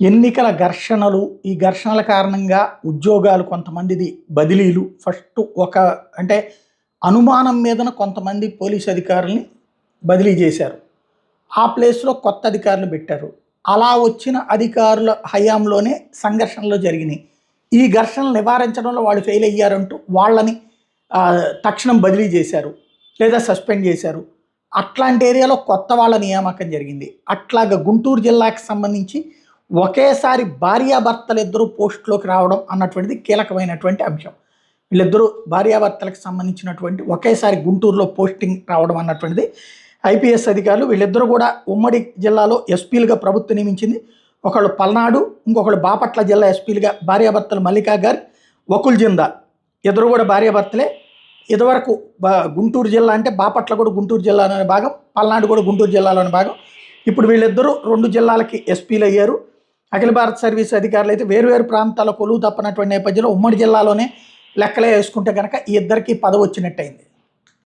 ఎన్నికల ఘర్షణలు, ఈ ఘర్షణల కారణంగా ఉద్యోగాలు కొంతమందిది బదిలీలు ఫస్ట్ అంటే అనుమానం మీదన కొంతమంది పోలీసు అధికారుల్ని బదిలీ చేశారు. ఆ ప్లేస్‌లో కొత్త అధికారులు పెట్టారు. అలా వచ్చిన అధికారుల హయాంలోనే సంఘర్షణలు జరిగినాయి. ఈ ఘర్షణలు నివారించడంలో వాళ్ళు ఫెయిల్ అయ్యారంటూ వాళ్ళని తక్షణం బదిలీ చేశారు. లేదా సస్పెండ్ చేశారు. అట్లాంటి ఏరియాలో కొత్త వాళ్ళ నియామకం జరిగింది. అట్లాగా గుంటూరు జిల్లాకి సంబంధించి ఒకేసారి భార్యాభర్తలిద్దరూ పోస్టులోకి రావడం అన్నటువంటిది కీలకమైనటువంటి అంశం. వీళ్ళిద్దరూ భార్యాభర్తలకు సంబంధించినటువంటి ఒకేసారి గుంటూరులో పోస్టింగ్ రావడం అన్నటువంటిది ఐపీఎస్ అధికారులు వీళ్ళిద్దరూ కూడా ఉమ్మడి జిల్లాలో ఎస్పీలుగా ప్రభుత్వం నియమించింది. ఒకళ్ళు పల్నాడు, ఇంకొకళ్ళు బాపట్ల జిల్లా ఎస్పీలుగా భార్యాభర్తలు మల్లికా గారు, వకుల్ జిందాల్ ఇద్దరు కూడా భార్యాభర్తలే. ఇదివరకు గుంటూరు జిల్లా అంటే బాపట్ల కూడా గుంటూరు జిల్లాలోని భాగం, పల్నాడు కూడా గుంటూరు జిల్లాలోని భాగం. ఇప్పుడు వీళ్ళిద్దరూ 2 జిల్లాలకి ఎస్పీలు అయ్యారు. అఖిల భారత సర్వీస్ అధికారులు అయితే వేరువేరు ప్రాంతాల్లో కొలువు తప్పనటువంటి నేపథ్యంలో ఉమ్మడి జిల్లాలోనే లెక్కలే వేసుకుంటే కనుక ఈ ఇద్దరికి పదవి వచ్చినట్టయింది.